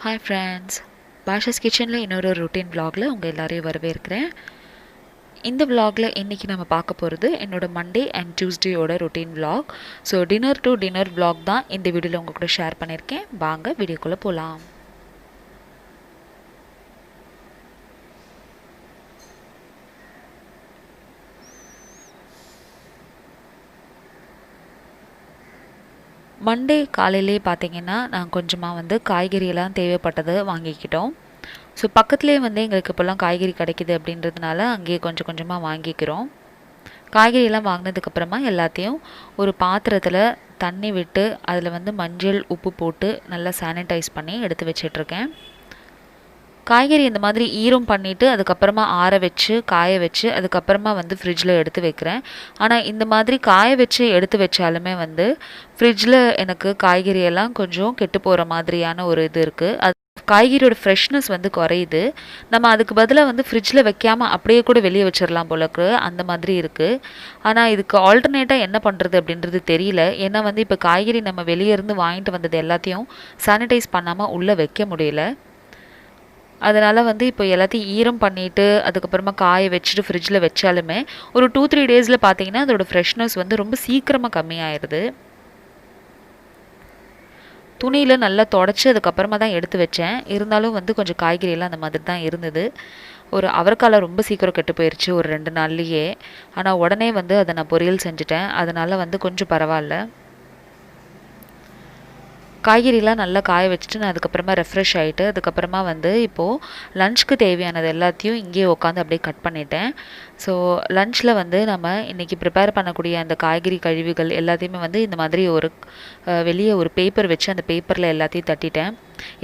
Hi friends, bashaskitchen இன்னொரு routine vlogல உங்க எல்லாரையும் வரவேற்கிறேன். இந்த vlogல இன்னைக்கு நம்ம பார்க்க போறது என்னோட Monday and Tuesday ஓட routine vlog. So dinner to dinner vlog தான் இந்த வீடியோல உங்க கூட ஷேர் பண்ணிருக்கேன். வாங்க வீடியோக்குள்ள போலாம். மண்டே காலையிலே பார்த்தீங்கன்னா நான் கொஞ்சமாக காய்கறியெல்லாம் தேவைப்பட்டது வாங்கிக்கிட்டோம். ஸோ பக்கத்துலேயே எங்களுக்கு இப்போல்லாம் காய்கறி கிடைக்கிது அப்படின்றதுனால அங்கேயே கொஞ்சம் கொஞ்சமாக வாங்கிக்கிறோம். காய்கறியெல்லாம் வாங்கினதுக்கப்புறமா எல்லாத்தையும் ஒரு பாத்திரத்தில் தண்ணி விட்டு அதில் மஞ்சள் உப்பு போட்டு நல்லா சானிடைஸ் பண்ணி எடுத்து வச்சிட்ருக்கேன். காய்கறி இந்த மாதிரி ஈரம் பண்ணிவிட்டு அதுக்கப்புறமா ஆற வச்சு காய வச்சு அதுக்கப்புறமா ஃப்ரிட்ஜில் எடுத்து வைக்கிறேன். ஆனால் இந்த மாதிரி காய வச்சு எடுத்து வச்சாலுமே ஃப்ரிட்ஜில் எனக்கு காய்கறியெல்லாம் கொஞ்சம் கெட்டு போகிற மாதிரியான ஒரு இது இருக்குது. அது காய்கறியோட ஃப்ரெஷ்னஸ் குறையுது. நம்ம அதுக்கு பதிலாக ஃப்ரிட்ஜில் வைக்காமல் அப்படியே கூட வெளியே வச்சிடலாம் போலக்கு அந்த மாதிரி இருக்குது. ஆனால் இதுக்கு ஆல்டர்னேட்டாக என்ன பண்ணுறது அப்படின்றது தெரியல. ஏன்னா இப்போ காய்கறி நம்ம வெளியே இருந்து வாங்கிட்டு வந்தது எல்லாத்தையும் சானிடைஸ் பண்ணாமல் உள்ளே வைக்க முடியல. அதனால் இப்போ எல்லாத்தையும் ஈரம் பண்ணிவிட்டு அதுக்கப்புறமா காய வச்சுட்டு ஃப்ரிட்ஜில் வச்சாலுமே ஒரு 2-3 டேஸில் பார்த்தீங்கன்னா அதோடய ஃப்ரெஷ்னஸ் ரொம்ப சீக்கிரமாக கம்மியாயிருது. துணியில் நல்லா தொடச்சி அதுக்கப்புறமா தான் எடுத்து வச்சேன். இருந்தாலும் கொஞ்சம் காய்கறியெல்லாம் அந்த மாதிரி தான் இருந்தது. ஒரு அவரைக்காய் ரொம்ப சீக்கிரம் கெட்டு போயிடுச்சு ஒரு 2 நாள்லேயே. ஆனால் உடனே அதை நான் பொரியல் செஞ்சுட்டேன். அதனால் கொஞ்சம் பரவாயில்ல. காய்கறிலாம் நல்லா காய வச்சுட்டு நான் அதுக்கப்புறமா ரெஃப்ரெஷ் ஆகிட்டு அதுக்கப்புறமா இப்போது லஞ்சுக்கு தேவையானது எல்லாத்தையும் இங்கேயே உட்காந்து அப்படியே கட் பண்ணிட்டேன். ஸோ லஞ்சில் நம்ம இன்றைக்கி ப்ரிப்பேர் பண்ணக்கூடிய அந்த காய்கறி கழிவுகள் எல்லாத்தையுமே இந்த மாதிரி ஒரு வெளியே ஒரு பேப்பர் வச்சு அந்த பேப்பரில் எல்லாத்தையும் தட்டிட்டேன்.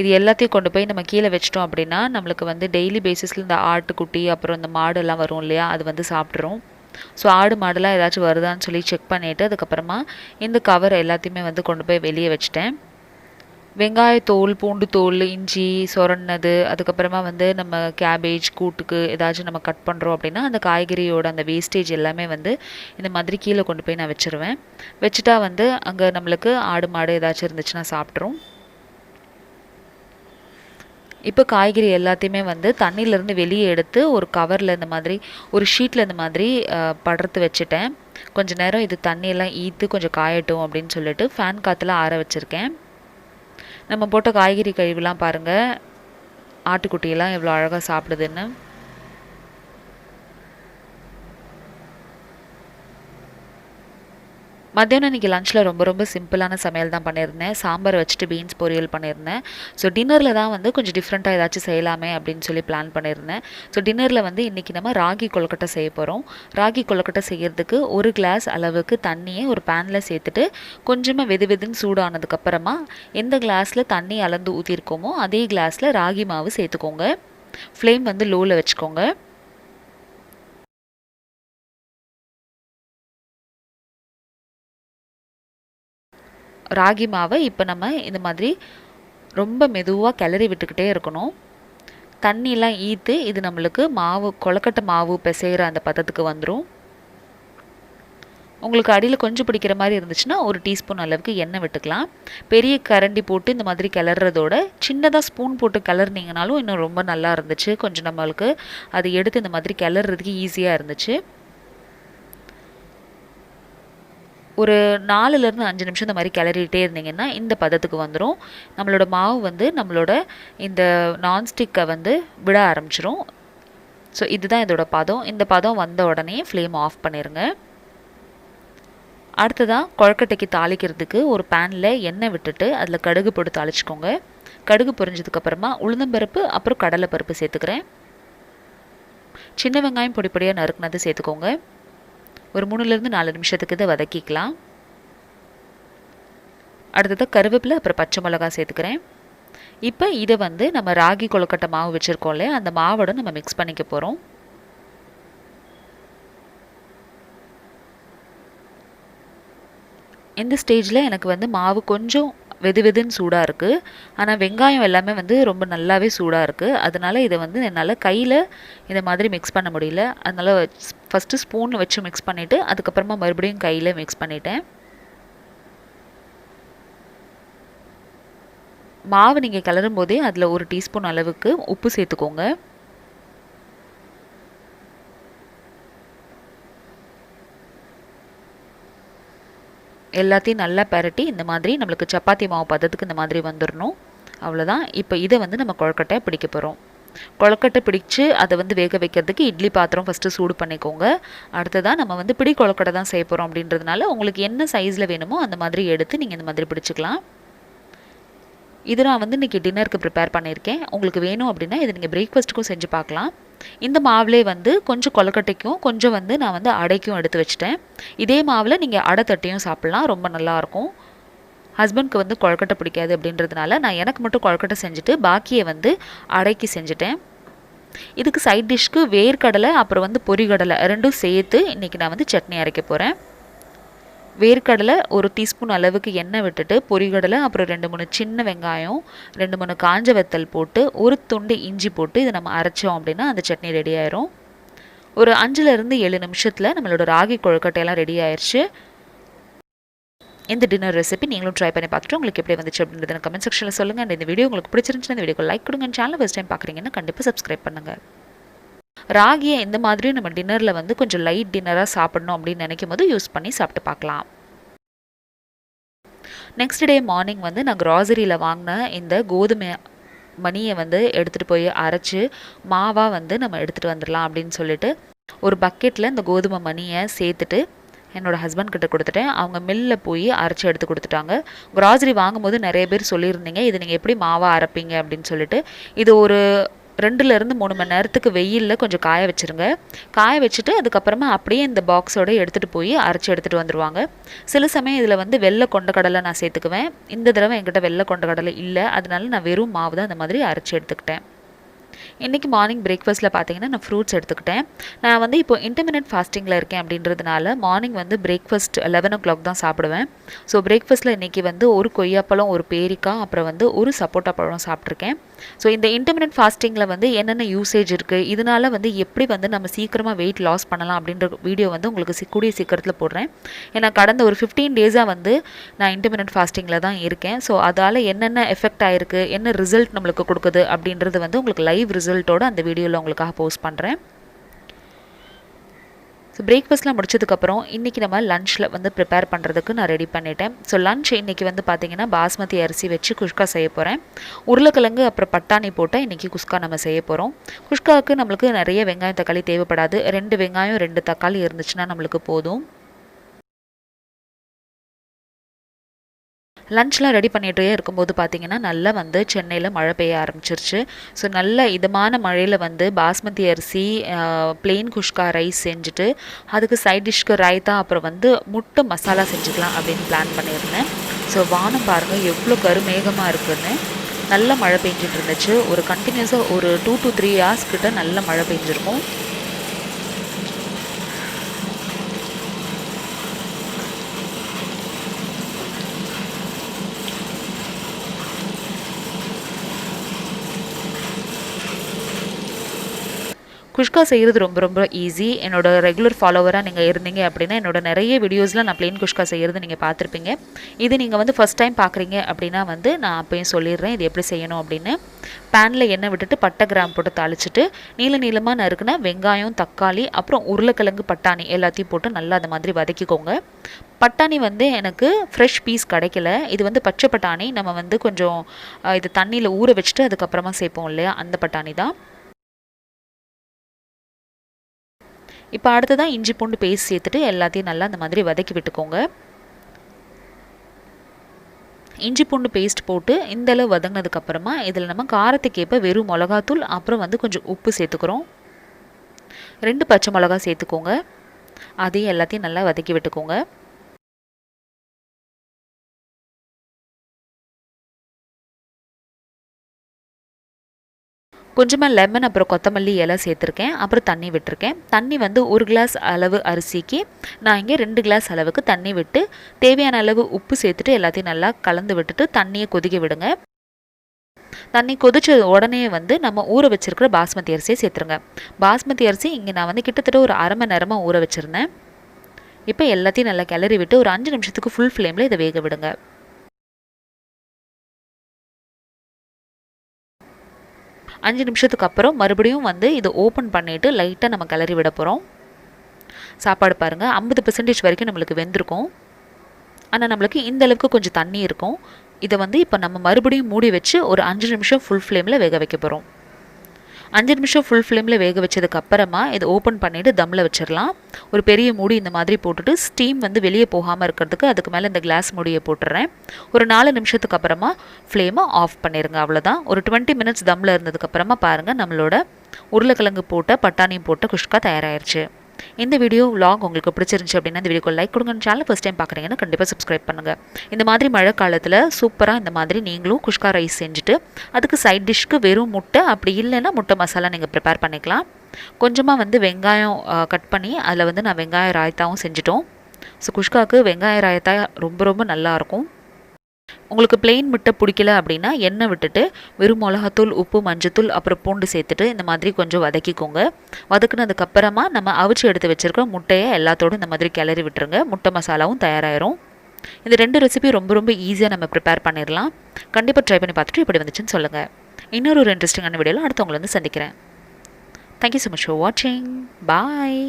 இது எல்லாத்தையும் கொண்டு போய் நம்ம கீழே வச்சிட்டோம் அப்படின்னா நம்மளுக்கு டெய்லி பேசிஸில் இந்த ஆட்டுக்குட்டி அப்புறம் இந்த மாடுலாம் வரும் இல்லையா, அது சாப்பிட்றோம். ஸோ ஆடு மாடுலாம் ஏதாச்சும் வருதான்னு சொல்லி செக் பண்ணிவிட்டு அதுக்கப்புறமா இந்த கவர் எல்லாத்தையுமே கொண்டு போய் வெளியே வச்சிட்டேன். வெங்காயத்தோல், பூண்டு தோல், இஞ்சி சொரன்னது, அதுக்கப்புறமா நம்ம கேபேஜ் கூட்டுக்கு ஏதாச்சும் நம்ம கட் பண்ணுறோம் அப்படின்னா அந்த காய்கறியோட அந்த வேஸ்டேஜ் எல்லாமே இந்த மாதிரி கீழே கொண்டு போய் நான் வச்சுருவேன். வச்சுட்டா அங்கே நம்மளுக்கு ஆடு மாடு ஏதாச்சும் இருந்துச்சுன்னா சாப்பிட்றோம். இப்போ காய்கறி எல்லாத்தையுமே தண்ணியிலேருந்து வெளியே எடுத்து ஒரு கவரில் இந்த மாதிரி ஒரு ஷீட்டில் இந்த மாதிரி படர்த்து வச்சுட்டேன். கொஞ்சம் நேரம் இது தண்ணியெல்லாம் ஈத்து கொஞ்சம் காயட்டும் அப்படின்னு சொல்லிட்டு ஃபேன் காற்றுல ஆற வச்சுருக்கேன். நம்ம போட்ட காய்கறி கழிவுலாம் பாருங்கள், ஆட்டுக்குட்டியெல்லாம் எவ்வளோ அழகாக சாப்பிடுதுன்னு. மத்தியானம் இன்றைக்கி லஞ்சில் ரொம்ப சிம்பிளான சமையல் தான் பண்ணியிருந்தேன். சாம்பார் வச்சுட்டு பீன்ஸ் பொரியல் பண்ணியிருந்தேன். ஸோ டின்னரில் தான் கொஞ்சம் டிஃப்ரெண்ட்டாக ஏதாச்சும் செய்யலாமே அப்படின்னு சொல்லி பிளான் பண்ணியிருந்தேன். ஸோ டின்னரில் இன்றைக்கி நம்ம ராகி கொழுக்கட்டை செய்ய போகிறோம். ராகி கொழுக்கட்டை செய்கிறதுக்கு 1 கிளாஸ் அளவுக்கு தண்ணியை ஒரு பேனில் சேர்த்துட்டு கொஞ்சமாக வெதுன்னு சூடானதுக்கப்புறமா எந்த கிளாஸில் தண்ணி அளந்து ஊற்றிருக்கோமோ அதே கிளாஸில் ராகி மாவு சேர்த்துக்கோங்க. ஃப்ளேம் லோவில் வச்சுக்கோங்க. ராகி மாவை இப்போ நம்ம இந்த மாதிரி ரொம்ப மெதுவாக கிளறி விட்டுக்கிட்டே இருக்கணும். தண்ணியெலாம் ஈத்து இது நம்மளுக்கு மாவு கொழுக்கட்டை மாவு பிசைகிற அந்த பதத்துக்கு வந்துடும். உங்களுக்கு அடியில் கொஞ்சம் பிடிக்கிற மாதிரி இருந்துச்சுன்னா 1 டீஸ்பூன் அளவுக்கு எண்ணெய் விட்டுக்கலாம். பெரிய கரண்டி போட்டு இந்த மாதிரி கிளறதோட சின்னதாக ஸ்பூன் போட்டு கிளறினீங்கனாலும் இன்னும் ரொம்ப நல்லா இருந்துச்சு. கொஞ்சம் நம்மளுக்கு அது எடுத்து இந்த மாதிரி கிளறதுக்கு ஈஸியாக இருந்துச்சு. ஒரு 4லேருந்து 5 நிமிஷம் இந்த மாதிரி கிளறிட்டே இருந்தீங்கன்னா இந்த பதத்துக்கு வந்துடும். நம்மளோட மாவு நம்மளோட இந்த நான்ஸ்டிக்கை விட ஆரம்பிச்சிரும். ஸோ இதுதான் இதோட பதம். இந்த பதம் வந்த உடனே ஃப்ளேம் ஆஃப் பண்ணிடுங்க. அடுத்ததான் கொழுக்கட்டைக்கு தாளிக்கிறதுக்கு ஒரு பேனில் எண்ணெய் விட்டுட்டு அதில் கடுகு போட்டு தாளிச்சிக்கோங்க. கடுகு பொரிஞ்சதுக்கப்புறமா உளுந்தம்பருப்பு அப்புறம் கடலைப்பருப்பு சேர்த்துக்கிறேன். சின்ன வெங்காயம் பொடி பொடியாக நறுக்குனது சேர்த்துக்கோங்க. ஒரு 3லேருந்து 4 நிமிஷத்துக்கு இதை வதக்கிக்கலாம். அடுத்தது கருவேப்பிலை அப்புறம் பச்சை மிளகாய் சேர்த்துக்கிறேன். இப்போ இதை நம்ம ராகி கொழுக்கட்டை மாவு வச்சுருக்கோம் இல்லையா, அந்த மாவோட நம்ம மிக்ஸ் பண்ணிக்க போகிறோம். இந்த ஸ்டேஜில் எனக்கு மாவு கொஞ்சம் வெதுன்னு சூடாக இருக்குது. ஆனால் வெங்காயம் எல்லாமே ரொம்ப நல்லாவே சூடாக இருக்குது. அதனால் இதை என்னால் கையில் இந்த மாதிரி மிக்ஸ் பண்ண முடியல. அதனால் ஃபஸ்ட்டு ஸ்பூன் வச்சு மிக்ஸ் பண்ணிவிட்டு அதுக்கப்புறமா மறுபடியும் கையில் மிக்ஸ் பண்ணிட்டேன். மாவு நீங்கள் கிளறும் போதே அதில் 1 டீஸ்பூன் அளவுக்கு உப்பு சேர்த்துக்கோங்க. எல்லாத்தையும் நல்லா பரட்டி இந்த மாதிரி நம்மளுக்கு சப்பாத்தி மாவு பதத்துக்கு இந்த மாதிரி வந்துடணும். அவ்வளோதான். இப்போ இதை வந்து நம்ம கொழுக்கட்டையை பிடிக்க போகிறோம். கொழுக்கட்டை பிடிச்சு அதை வந்து வேக வைக்கிறதுக்கு இட்லி பாத்திரம் ஃபஸ்ட்டு சூடு பண்ணிக்கோங்க. அடுத்ததாக நம்ம வந்து பிடி கொழுக்கட்டை தான் செய்ய போகிறோம் அப்படின்றதுனால உங்களுக்கு என்ன சைஸில் வேணுமோ அந்த மாதிரி எடுத்து நீங்கள் இந்த மாதிரி பிடிச்சிக்கலாம். இது நான் வந்து இன்றைக்கி டின்னருக்கு ப்ரிப்பேர் பண்ணியிருக்கேன். உங்களுக்கு வேணும் அப்படின்னா இதை நீங்கள் பிரேக்ஃபாஸ்ட்டுக்கும் செஞ்சு பார்க்கலாம். இந்த மாவுலே வந்து கொஞ்சம் கொழுக்கட்டைக்கும் கொஞ்சம் வந்து நான் வந்து அடைக்கும் எடுத்து வச்சுட்டேன். இதே மாவில் நீங்கள் அடை தட்டையும் சாப்பிட்லாம், ரொம்ப நல்லாயிருக்கும். ஹஸ்பண்ட்க்கு வந்து கொழுக்கட்டை பிடிக்காது அப்படின்றதுனால நான் எனக்கு மட்டும் கொழுக்கட்டை செஞ்சுட்டு பாக்கியை வந்து அடைக்கு செஞ்சுட்டேன். இதுக்கு சைட் டிஷ்க்கு வேர்க்கடலை அப்புறம் வந்து பொரிகடலை ரெண்டும் சேர்த்து இன்றைக்கி நான் வந்து சட்னி அரைக்க போகிறேன். வேர்க்கடலை 1 டீஸ்பூன் அளவுக்கு எண்ணெய் விட்டுட்டு பொரிகடலை அப்புறம் 2-3 சின்ன வெங்காயம் 2-3 காஞ்ச வெத்தல் போட்டு 1 துண்டு இஞ்சி போட்டு இதை நம்ம அரைச்சோம் அப்படின்னா அந்த சட்னி ரெடி ஆயிரும். ஒரு 5-7 நிமிஷத்தில் நம்மளோட ராகி கொழுக்கட்டையெல்லாம் ரெடி ஆயிடுச்சு. இந்த டின்னர் ரெசிபி நீங்களும் ட்ரை பண்ணி பார்த்துட்டு உங்களுக்கு எப்படி வந்துச்சு அப்படின்றத கமெண்ட் செக்ஷனில் சொல்லுங்கள். அண்ட் இந்த வீடியோ உங்களுக்கு பிடிச்சிருந்துச்சுன்னா இந்த வீடியோக்கு லைக் கொடுங்க. சேனல் ஃபர்ஸ்ட் டைம் பார்க்குறீங்கன்னா கண்டிப்பாக சப்ஸ்கிரைப் பண்ணுங்கள். ராகியை இந்த மாதிரி நம்ம டின்னரில் வந்து கொஞ்சம் லைட் டின்னராக சாப்பிடணும் அப்படின்னு நினைக்கும் போது யூஸ் பண்ணி சாப்பிட்டு பார்க்கலாம். நெக்ஸ்ட் டே மார்னிங் வந்து நான் க்ராசரியில் வாங்கின இந்த கோதுமை மணியை வந்து எடுத்துகிட்டு போய் அரைச்சி மாவாக வந்து நம்ம எடுத்துகிட்டு வந்துடலாம் அப்படின்னு சொல்லிட்டு ஒரு பக்கெட்டில் இந்த கோதுமை மணியை சேர்த்துட்டு என்னோடய ஹஸ்பண்ட் கிட்ட கொடுத்துட்டேன். அவங்க மில்லில் போய் அரைச்சி எடுத்து கொடுத்துட்டாங்க. க்ராசரி வாங்கும்போது நிறைய பேர் சொல்லியிருந்தீங்க இது நீங்கள் எப்படி மாவாக அரைப்பீங்க அப்படின்னு சொல்லிட்டு. இது ஒரு 2-3 மணி நேரத்துக்கு வெயிலில் கொஞ்சம் காய வச்சுருங்க. காய வச்சுட்டு அதுக்கப்புறமா அப்படியே இந்த பாக்ஸோடு எடுத்துகிட்டு போய் அரைச்சி எடுத்துகிட்டு வந்துடுவாங்க. சில சமயம் இதில் வந்து வெள்ளை கொண்டக்கடலை நான் சேர்த்துக்குவேன். இந்த தடவை என்கிட்ட வெள்ளை கொண்டக்கடலை இல்லை, அதனால நான் வெறும் மாவு தான் இந்த மாதிரி அரைச்சி எடுத்துக்கிட்டேன். இன்றைக்கி மார்னிங் பிரேக்ஃபாஸ்ட்டில் பார்த்தீங்கன்னா நான் ஃப்ரூட்ஸ் எடுத்துக்கிட்டேன். நான் வந்து இப்போ இன்டர்மினன்ட் ஃபாஸ்டிங்கில் இருக்கேன் அப்படின்றதுனால மார்னிங் வந்து பிரேக்ஃபாஸ்ட் 11 o'clock தான் சாப்பிடுவேன். ஸோ பிரேக்ஃபாஸ்ட்டில் இன்றைக்கி வந்து ஒரு கொய்யாப்பழம், ஒரு பேரிக்காய், அப்புறம் வந்து ஒரு சப்போட்டா பழம் சாப்பிட்ருக்கேன். ஸோ இந்த இன்டர்மினன்ட் ஃபாஸ்டிங்கில் வந்து என்னென்ன யூசேஜ் இருக்குது, இதனால் வந்து எப்படி வந்து நம்ம சீக்கிரமாக வெயிட் லாஸ் பண்ணலாம் அப்படின்ற வீடியோ வந்து உங்களுக்கு கூடிய சீக்கிரத்தில் போடுறேன். ஏன்னா கடந்த ஒரு 15 டேஸாக வந்து நான் இன்டர்மினன்ட் ஃபாஸ்டிங்கில் தான் இருக்கேன். ஸோ அதால் என்னென்ன எஃபெக்ட் ஆகிருக்கு, என்ன ரிசல்ட் நம்மளுக்கு கொடுக்குது அப்படின்றது வந்து உங்களுக்கு லைவ் ரிசல்ட்டோடு அந்த வீடியோவில் உங்களுக்காக போஸ்ட் பண்ணுறேன். ஸோ பிரேக்ஃபாஸ்ட்லாம் முடிச்சதுக்கப்புறம் இன்றைக்கி நம்ம லஞ்சில் வந்து ப்ரிப்பேர் பண்ணுறதுக்கு நான் ரெடி பண்ணிட்டேன். ஸோ லஞ்ச் இன்றைக்கி வந்து பார்த்திங்கன்னா பாஸ்மதி அரிசி வச்சு குஷ்கா செய்ய போகிறேன். உருளைக்கிழங்கு அப்புறம் பட்டாணி போட்டால் இன்றைக்கி குஷ்கா நம்ம செய்ய போகிறோம். குஷ்காவுக்கு நம்மளுக்கு நிறைய வெங்காயம் தக்காளி தேவைப்படாது. 2 வெங்காயம் 2 தக்காளி இருந்துச்சுன்னா நம்மளுக்கு போதும். லஞ்ச்லாம் ரெடி பண்ணிகிட்டே இருக்கும்போது பார்த்திங்கன்னா நல்லா வந்து சென்னையில் மழை பெய்ய ஆரம்பிச்சிருச்சு. ஸோ நல்ல இதமான மழையில் வந்து பாஸ்மதி அரிசி பிளெயின் குஷ்கா ரைஸ் செஞ்சுட்டு அதுக்கு சைட் டிஷ்க்கு ரைத்தா அப்புறம் வந்து முட்டை மசாலா செஞ்சுக்கலாம் அப்படின்னு பிளான் பண்ணியிருந்தேன். ஸோ வானம் பாருங்கள் எவ்வளோ கருமேகமாக இருக்குதுன்னு. நல்ல மழை பெஞ்சிட்டு இருந்துச்சு. ஒரு கண்டினியூஸாக ஒரு 2 to 3 hours கிட்ட நல்ல மழை பெஞ்சிருக்கும். குஷ்கா செய்கிறது ரொம்ப ரொம்ப ஈஸி. என்னோடய ரெகுலர் ஃபாலோவராக நீங்கள் இருந்தீங்க அப்படின்னா என்னோடய நிறைய வீடியோஸில் நான் பிளெயின் குஷ்கா செய்கிறது நீங்கள் பார்த்துருப்பீங்க. இது நீங்கள் வந்து ஃபஸ்ட் டைம் பார்க்குறீங்க அப்படின்னா வந்து நான் அப்போயும் சொல்லிடுறேன் இது எப்படி செய்யணும் அப்படின்னு. பேனில் எண்ணெய் விட்டுட்டு பட்டை கிராம்பு போட்டு தாளிச்சிட்டு நீளமாக நறுக்குன வெங்காயம், தக்காளி, அப்புறம் உருளைக்கிழங்கு, பட்டாணி எல்லாத்தையும் போட்டு நல்லா அந்த மாதிரி வதக்கிக்கோங்க. பட்டாணி வந்து எனக்கு ஃப்ரெஷ் பீஸ் கிடைக்கல. இது வந்து பச்சை பட்டாணி. நம்ம வந்து கொஞ்சம் இது தண்ணியில் ஊற வச்சுட்டு அதுக்கப்புறமா சேர்ப்போம் இல்லையா, அந்த பட்டாணி தான். இப்போ அடுத்ததான் இஞ்சி பூண்டு பேஸ்ட் சேர்த்துட்டு எல்லாத்தையும் நல்லா அந்த மாதிரி வதக்கி விட்டுக்கோங்க. இஞ்சி பூண்டு பேஸ்ட் போட்டு இந்தளவு வதங்கினதுக்கப்புறமா இதில் நம்ம காரத்துக்கேற்ப வெறும் மிளகாத்தூள் அப்புறம் வந்து கொஞ்சம் உப்பு சேர்த்துக்கிறோம். 2 பச்சை மிளகா சேர்த்துக்கோங்க. அதையும் எல்லாத்தையும் நல்லா வதக்கி விட்டுக்கோங்க. கொஞ்சமாக லெமன் அப்புறம் கொத்தமல்லி இலை சேர்த்துருக்கேன். அப்புறம் தண்ணி விட்டுருக்கேன். தண்ணி வந்து 1 கிளாஸ் அளவு அரிசிக்கு நான் இங்கே 2 கிளாஸ் அளவுக்கு தண்ணி விட்டு தேவையான அளவு உப்பு சேர்த்துட்டு எல்லாத்தையும் நல்லா கலந்து விட்டுட்டு தண்ணியை கொதிக்க விடுங்க. தண்ணி கொதிச்ச உடனே வந்து நம்ம ஊற வச்சிருக்கிற பாஸ்மதி அரிசியை சேர்த்துருங்க. பாஸ்மதி அரிசி இங்கே நான் வந்து கிட்டத்தட்ட ஒரு அரை மணி நேரமாக ஊற வச்சுருந்தேன். இப்போ எல்லாத்தையும் நல்லா கிளறி விட்டு ஒரு 5 நிமிஷத்துக்கு ஃபுல் ஃப்ளேமில் இதை வேக விடுங்க. 5 நிமிஷத்துக்கு அப்புறம் மறுபடியும் வந்து இதை ஓப்பன் பண்ணிவிட்டு லைட்டாக நம்ம கிளறி விட போகிறோம். சாப்பாடு பாருங்கள் 50% வரைக்கும் நம்மளுக்கு வெந்திருக்கும். ஆனால் நம்மளுக்கு இந்த அளவுக்கு கொஞ்சம் தண்ணி இருக்கும். இதை வந்து இப்போ நம்ம மறுபடியும் மூடி வச்சு ஒரு 5 நிமிஷம் ஃபுல் ஃப்ளேமில் வேக வைக்க போகிறோம். 5 நிமிஷம் ஃபுல் ஃப்ளேமில் வேக வச்சதுக்கு அப்புறமா இதை ஓப்பன் பண்ணிவிட்டு தம்மில் வச்சிடலாம். ஒரு பெரிய மூடி இந்த மாதிரி போட்டுட்டு ஸ்டீம் வந்து வெளியே போகாமல் இருக்கிறதுக்கு அதுக்கு மேலே இந்த கிளாஸ் மூடியை போட்டுறேன். ஒரு 4 நிமிஷத்துக்கு அப்புறமா ஃப்ளேமை ஆஃப் பண்ணிடுங்க. அவ்வளோதான். ஒரு 20 மினிட்ஸ் தம்மில் இருந்ததுக்கப்புறமா பாருங்கள் நம்மளோட உருளைக்கிழங்கு போட்ட பட்டாணி போட்ட குஷ்கா தயாராகிடுச்சு. இந்த வீடியோ vlog உங்களுக்கு பிடிச்சிருந்துச்சு அப்படின்னா இந்த வீடியோக்கு லைக் கொடுங்க. சேனல் ஃபர்ஸ்ட் டைம் பார்க்குறீங்கன்னா கண்டிப்பாக சப்ஸ்கிரைப் பண்ணுங்கள். இந்த மாதிரி மழை காலத்தில் சூப்பராக இந்த மாதிரி நீங்களும் குஷ்கா ரைஸ் செஞ்சுட்டு அதுக்கு சைட் டிஷ்க்கு வெறும் முட்டை, அப்படி இல்லைன்னா முட்டை மசாலா நீங்கள் ப்ரிப்பேர் பண்ணிக்கலாம். கொஞ்சமாக வந்து வெங்காயம் கட் பண்ணி அதில் வந்து நான் வெங்காய ராயத்தாவும் செஞ்சுட்டோம். ஸோ குஷ்காவுக்கு வெங்காய ராயத்தா ரொம்ப ரொம்ப நல்லாயிருக்கும். உங்களுக்கு பிளெயின் முட்டை பிடிக்கல அப்படின்னா எண்ணெய் விட்டுட்டு வெறும் மிளகாத்தூள், உப்பு, மஞ்சத்தூள், அப்புறம் பூண்டு சேர்த்துட்டு இந்த மாதிரி கொஞ்சம் வதக்கிக்கோங்க. வதக்குனதுக்கப்புறமா நம்ம அவிச்சு எடுத்து வச்சுருக்க முட்டையை எல்லாத்தோடும் இந்த மாதிரி கிளறி விட்டுருங்க. முட்டை மசாலாவும் தயாராகிரும். இந்த 2 ரெசிபி ரொம்ப ரொம்ப ஈஸியாக நம்ம ப்ரிப்பேர் பண்ணிடலாம். கண்டிப்பாக ட்ரை பண்ணி பார்த்துட்டு எப்படி வந்துச்சுன்னு சொல்லுங்கள். இன்னொரு இன்ட்ரெஸ்டிங்கான வீடியோவில் அடுத்து உங்களை வந்து சந்திக்கிறேன். தேங்க்யூ ஸோ மச் ஃபார் வாட்சிங். பாய்.